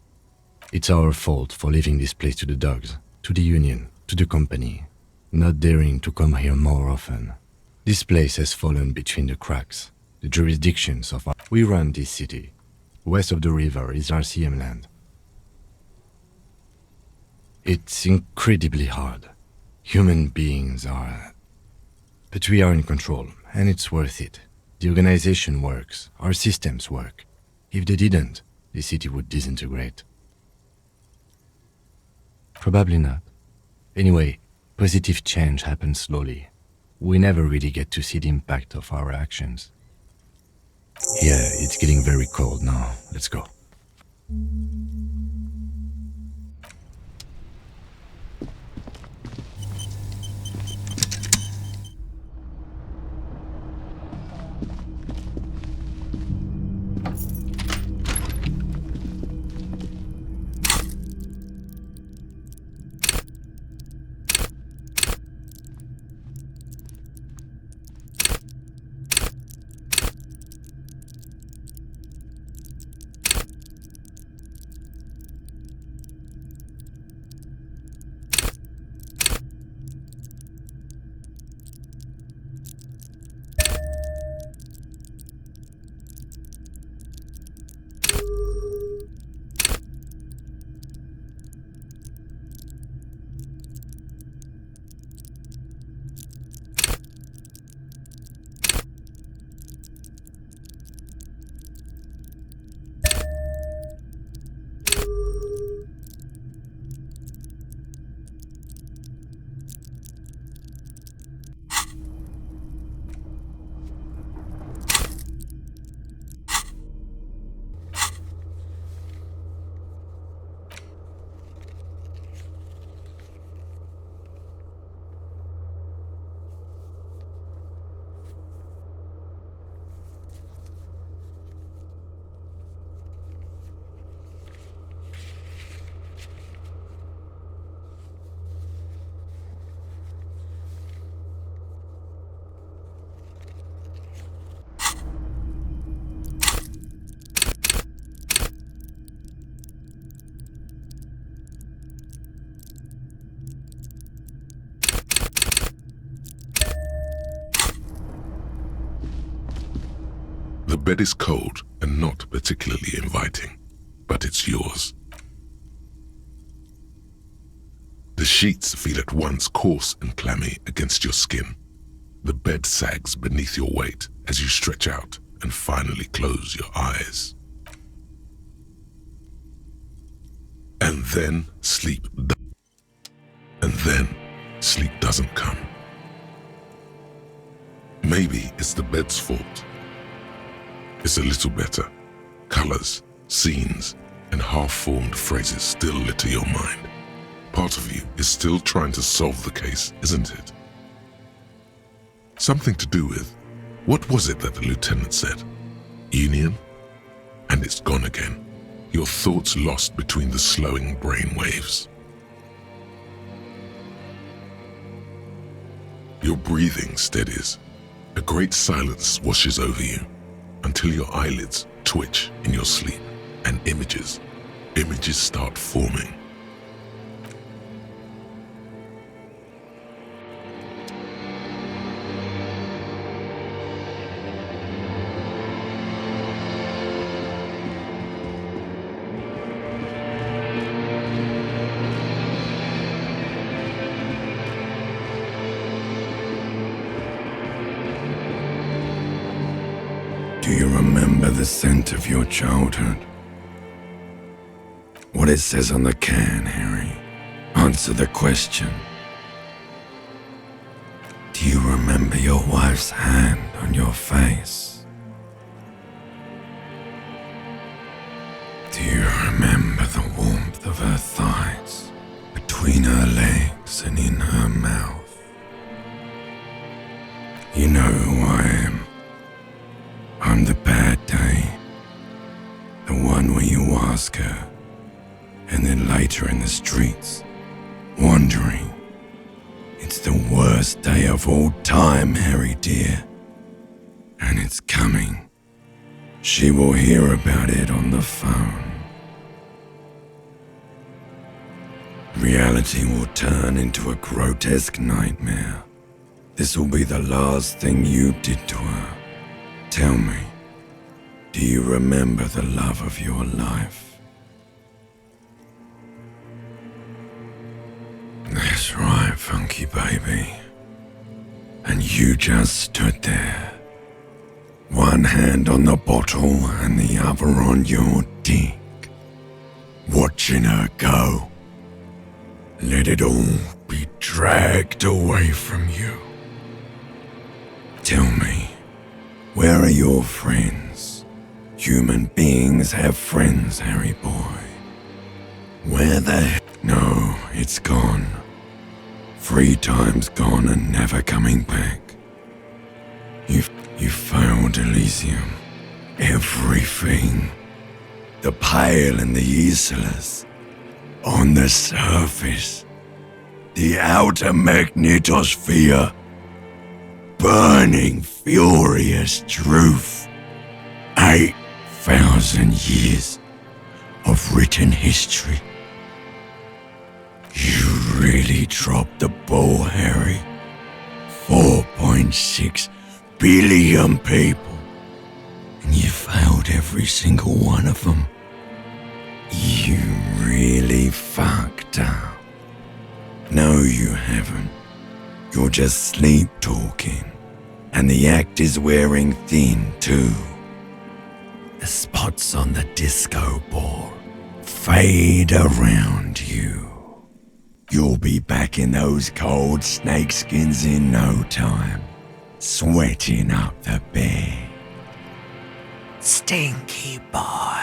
It's our fault for leaving this place to the dogs, to the Union, to the company, not daring to come here more often. This place has fallen between the cracks, the jurisdictions of our... We run this city. West of the river is RCM land. It's incredibly hard. Human beings are... But we are in control, and it's worth it. The organization works, our systems work. If they didn't, the city would disintegrate. Probably not. Anyway, positive change happens slowly. We never really get to see the impact of our actions. Yeah, it's getting very cold now. Let's go. The bed is cold and not particularly inviting, but it's yours. The sheets feel at once coarse and clammy against your skin. The bed sags beneath your weight as you stretch out and finally close your eyes. And then sleep doesn't come. Maybe it's the bed's fault. It's a little better. Colors, scenes, and half-formed phrases still litter your mind. Part of you is still trying to solve the case, isn't it? Something to do with, what was it that the lieutenant said? Union? And it's gone again. Your thoughts lost between the slowing brain waves. Your breathing steadies. A great silence washes over you until your eyelids twitch in your sleep and images start forming. Do you remember the scent of your childhood? What it says on the can, Harry? Answer the question. Do you remember your wife's hand on your face? Do you remember the warmth of her thighs, between her legs and in her mouth. You know who I am. I'm the bad day. The one where you ask her, and then later in the streets, wandering. It's the worst day of all time, Harry dear. And it's coming. She will hear about it on the phone. Reality will turn into a grotesque nightmare. This will be the last thing you did to her. Tell me, do you remember the love of your life? That's right, funky baby. And you just stood there. One hand on the bottle and the other on your dick. Watching her go. Let it all be dragged away from you. Tell me, where are your friends? Human beings have friends, Harry boy. Where the hell? No, it's gone. 3 times gone and never coming back. You failed Elysium. Everything. The Pale and the Aesolus. On the surface. The outer magnetosphere. Burning, furious truth. 8,000 years of written history. You really dropped the ball, Harry. 4.6 billion people. And you failed every single one of them. You really fucked up. No, you haven't. You're just sleep talking. And the act is wearing thin, too. The spots on the disco ball fade around you. You'll be back in those cold snakeskins in no time, sweating up the bed. Stinky boy.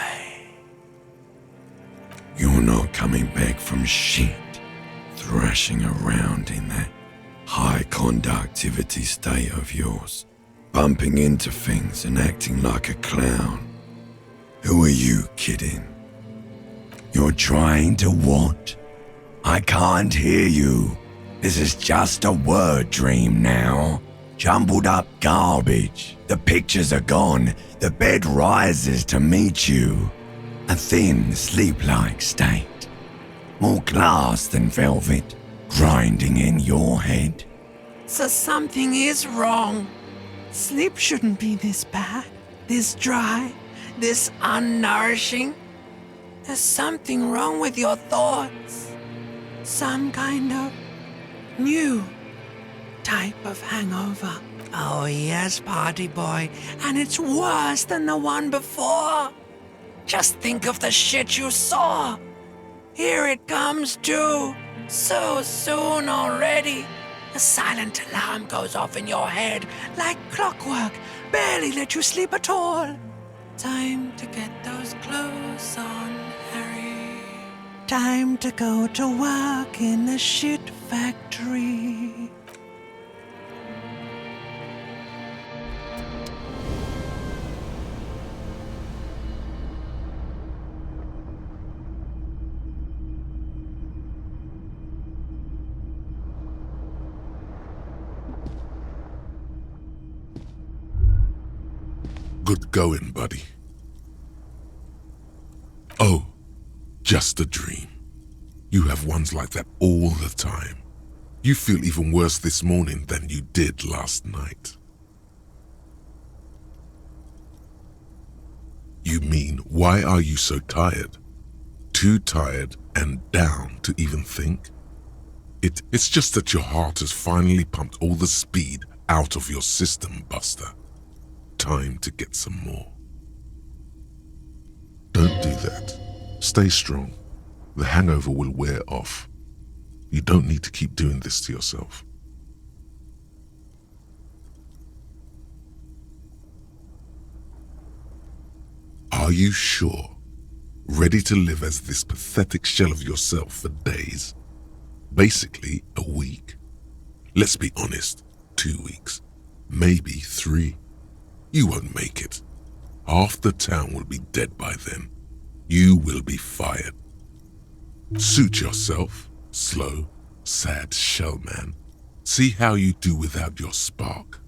You're not coming back from shit, thrashing around in that high conductivity state of yours, bumping into things and acting like a clown. Who are you kidding? You're trying to what? I can't hear you. This is just a word dream now. Jumbled up garbage. The pictures are gone. The bed rises to meet you. A thin, sleep-like state. More glass than velvet, grinding in your head. So something is wrong. Sleep shouldn't be this bad, this dry, this unnourishing. There's something wrong with your thoughts. Some kind of new type of hangover. Oh yes, party boy, and it's worse than the one before. Just think of the shit you saw. Here it comes too. So soon already. A silent alarm goes off in your head like clockwork. Barely let you sleep at all. Time to get those clothes on, Harry. Time to go to work in the shit factory. Good going, buddy. Oh, just a dream. You have ones like that all the time. You feel even worse this morning than you did last night. You mean, why are you so tired? Too tired and down to even think? It's just that your heart has finally pumped all the speed out of your system, Buster. Time to get some more. Don't do that. Stay strong. The hangover will wear off. You don't need to keep doing this to yourself. Are you sure? ready to live as this pathetic shell of yourself for days. Basically, a week. Let's be honest, 2 weeks, maybe 3. You won't make it. Half the town will be dead by then. You will be fired. Suit yourself, slow, sad shell man. See how you do without your spark.